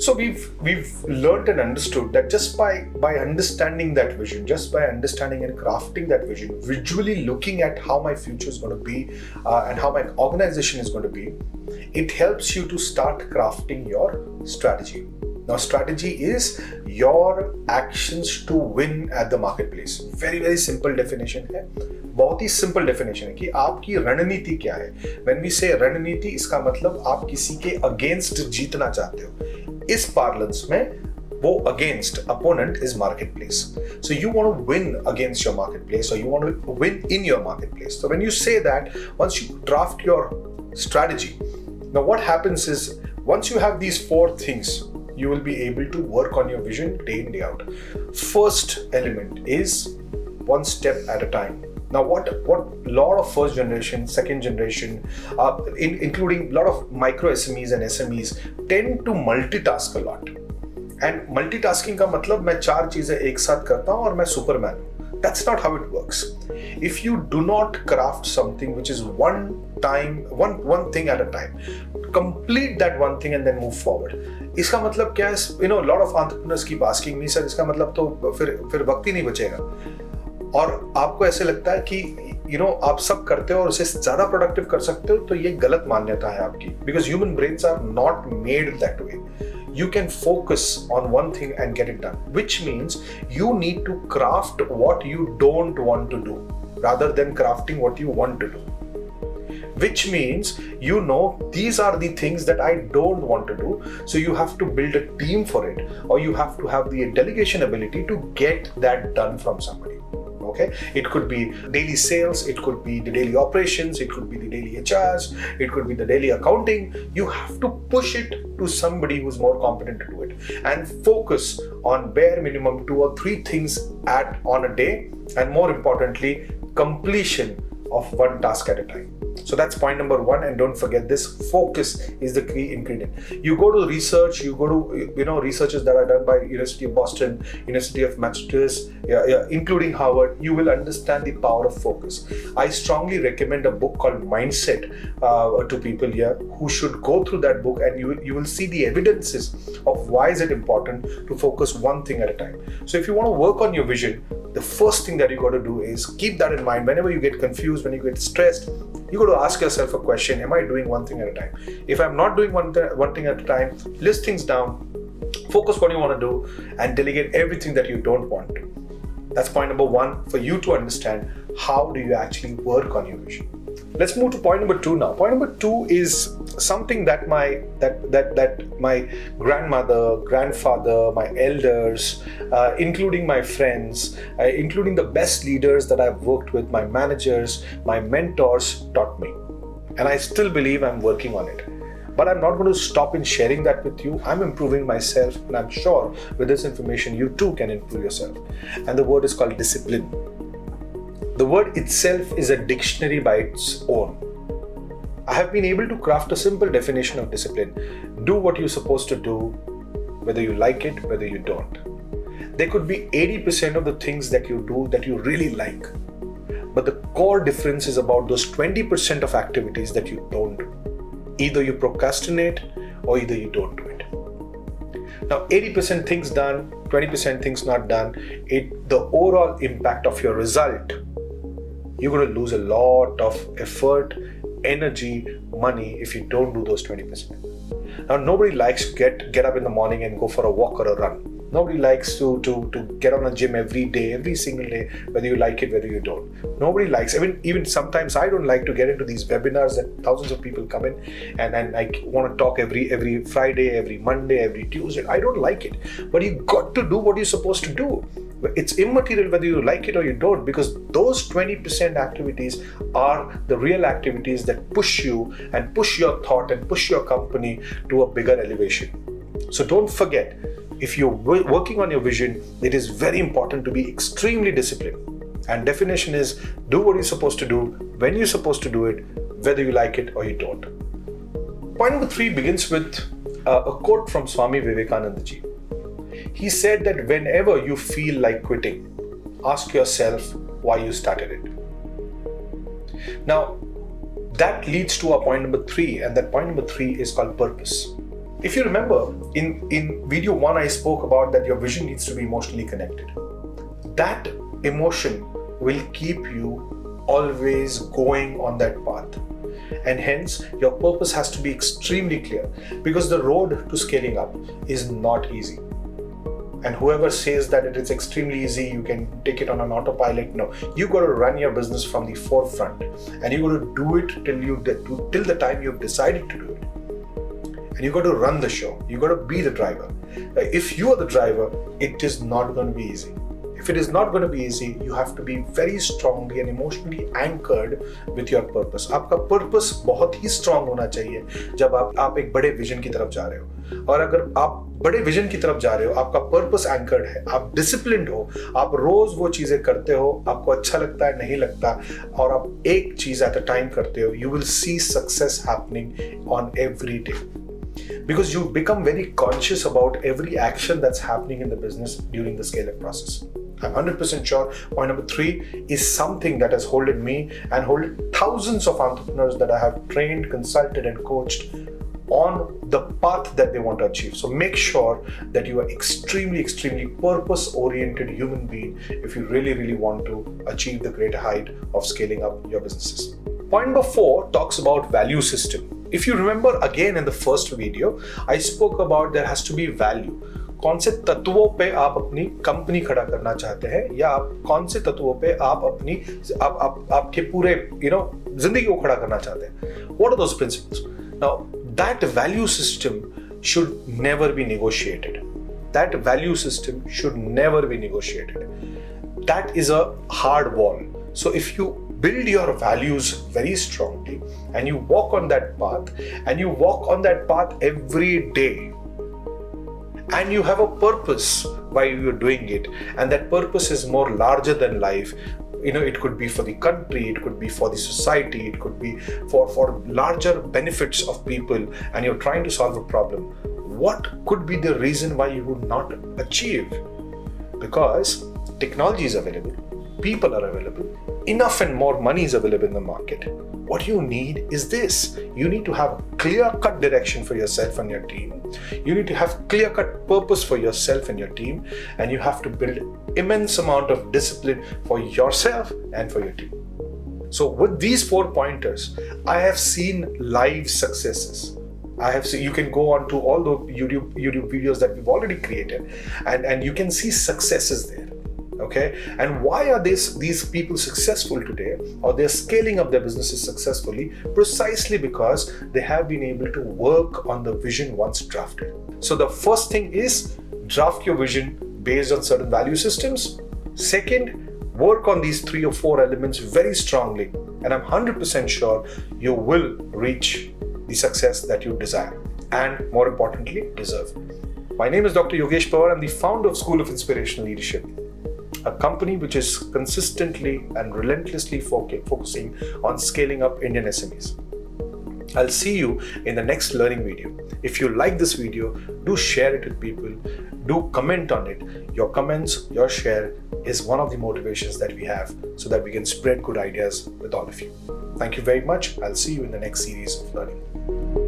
So we've learned and understood that just by understanding that vision, just by understanding and crafting that vision, visually looking at how my future is going to be and how my organization is going to be, it helps you to start crafting your strategy. Now, strategy is your actions to win at the marketplace. Very very simple definition है, बहुत ही simple definition है कि आपकी रणनीति क्या है. When we say रणनीति, इसका मतलब आप किसी के against जीतना चाहते हो. इस parlance में वो against opponent is marketplace. So you want to win against your marketplace, or you want to win in your marketplace. So when you say that, once you draft your strategy, now what happens is once you have these four things, you will be able to work on your vision day in, day out. First element is one step at a time. Now, what lot of first generation, second generation, including a lot of micro SMEs and SMEs tend to multitask a lot. And multitasking का मतलब मैं चार चीजें एक साथ करता हूँ और मैं सुपरमैन हूँ. That's not how it works. If you do not craft something which is one thing at a time, complete that one thing and then move forward. इसका मतलब क्या है? You know, a lot of entrepreneurs keep asking me, sir, इसका मतलब तो फिर वक्त ही नहीं बचेगा. और आपको ऐसे लगता है कि आप सब करते हो और उसे ज्यादा प्रोडक्टिव कर सकते हो, तो ये गलत मान्यता है आपकी. Because human brains are not made that way. You can focus on one thing and get it done, which means you need to craft what you don't want to do rather than crafting what you want to do. Which means, these are the things that I don't want to do, so you have to build a team for it, or you have to have the delegation ability to get that done from somebody. Okay, it could be daily sales, it could be the daily operations, it could be the daily HRs, it could be the daily accounting. You have to push it to somebody who's more competent to do it, and focus on bare minimum 2 or 3 things on a day, and more importantly, completion of one task at a time. So that's point number 1, and don't forget this: focus is the key ingredient. You go to research, you go to researches that are done by University of Boston, University of Massachusetts, including Harvard. You will understand the power of focus. I strongly recommend a book called Mindset to people here who should go through that book, and you will see the evidences of why is it important to focus one thing at a time. So if you want to work on your vision, the first thing that you got to do is keep that in mind. Whenever you get confused, when you get stressed, you got to ask yourself a question: am I doing one thing at a time? If I'm not doing one thing at a time, list things down, focus what you want to do, and delegate everything that you don't want to. That's point number 1 for you to understand how do you actually work on your vision. Let's move to point number 2 now. Point number 2 is something that my grandmother, grandfather, my elders, including my friends, including the best leaders that I've worked with, my managers, my mentors taught me. And I still believe I'm working on it. But I'm not going to stop in sharing that with you. I'm improving myself, and I'm sure with this information you too can improve yourself. And the word is called discipline. The word itself is a dictionary by its own. I have been able to craft a simple definition of discipline. Do what you're supposed to do, whether you like it, whether you don't. There could be 80% of the things that you do that you really like. But the core difference is about those 20% of activities that you don't do. Either you procrastinate or either you don't do it. Now, 80% things done, 20% things not done, the overall impact of your result, you're going to lose a lot of effort, energy, money if you don't do those 20%. Now, nobody likes to get up in the morning and go for a walk or a run. Nobody likes to get on a gym every day, every single day, whether you like it, whether you don't. Nobody likes, even sometimes I don't like to get into these webinars that thousands of people come in and I want to talk every Friday, every Monday, every Tuesday. I don't like it. But you got to do what you're supposed to do. It's immaterial whether you like it or you don't, because those 20% activities are the real activities that push you and push your thought and push your company to a bigger elevation. So don't forget, if you're working on your vision, it is very important to be extremely disciplined. And definition is: do what you're supposed to do, when you're supposed to do it, whether you like it or you don't. Point number 3 begins with a quote from Swami Vivekananda ji. He said that whenever you feel like quitting, ask yourself why you started it. Now, that leads to our point number 3, and that point number 3 is called purpose. If you remember, in video 1, I spoke about that your vision needs to be emotionally connected. That emotion will keep you always going on that path. And hence, your purpose has to be extremely clear, because the road to scaling up is not easy. And whoever says that it is extremely easy, you can take it on an autopilot, no. You got to run your business from the forefront, and you got to do it till the time you've decided to do it. And you got to run the show. You got to be the driver. If you are the driver, it is not going to be easy. If it is not going to be easy, you have to be very strongly and emotionally anchored with your purpose. आपका purpose बहुत ही strong होना चाहिए जब आप एक बड़े vision की तरफ जा रहे हो. और अगर आप बड़े विजन की तरफ जा रहे हो, आपका पर्पस एंकर्ड है, आप डिसिप्लिन्ड हो, आप रोज वो चीजें करते हो, आपको अच्छा लगता है नहीं लगता, और आप एक चीज एट अ टाइम करते हो, you will see success happening on every day. Because you become very conscious about every action that's happening in the business during the scale-up process. I'm 100% sure point number 3 is something that has holded me and holded thousands of entrepreneurs that I have trained, consulted, and coached on the path that they want to achieve. So make sure that you are extremely purpose-oriented human being if you really want to achieve the greater height of scaling up your businesses. Point number 4 talks about value system. If you remember again in the first video, I spoke about there has to be value. कौन से तत्वों पे आप अपनी company खड़ा करना चाहते हैं, या आप कौन से तत्वों पे आप अपनी आपके पूरे जिंदगी को खड़ा करना चाहते हैं. What are those principles? Now, that value system should never be negotiated. That value system should never be negotiated. That is a hard wall. So if you build your values very strongly and you walk on that path, and you walk on that path every day, and you have a purpose why you're doing it, and that purpose is more larger than life. It could be for the country, it could be for the society, it could be for larger benefits of people, and you're trying to solve a problem. What could be the reason why you would not achieve? Because technology is available, people are available, enough and more money is available in the market. What you need is this. You need to have a clear-cut direction for yourself and your team. You need to have clear-cut purpose for yourself and your team, and you have to build immense amount of discipline for yourself and for your team. So with these 4 pointers, I have seen live successes. You can go on to all the YouTube videos that we've already created, and you can see successes there. Okay, and why are these people successful today, or they're scaling up their businesses successfully? Precisely because they have been able to work on the vision once drafted. So the first thing is draft your vision based on certain value systems. Second, work on these 3 or 4 elements very strongly, and I'm 100% sure you will reach the success that you desire, and more importantly, deserve. My name is Dr. Yogesh Pawar. I'm the founder of School of Inspirational Leadership, a company which is consistently and relentlessly focusing on scaling up Indian SMEs. I'll see you in the next learning video. If you like this video, do share it with people. Do comment on it. Your comments, your share is one of the motivations that we have, so that we can spread good ideas with all of you. Thank you very much. I'll see you in the next series of learning.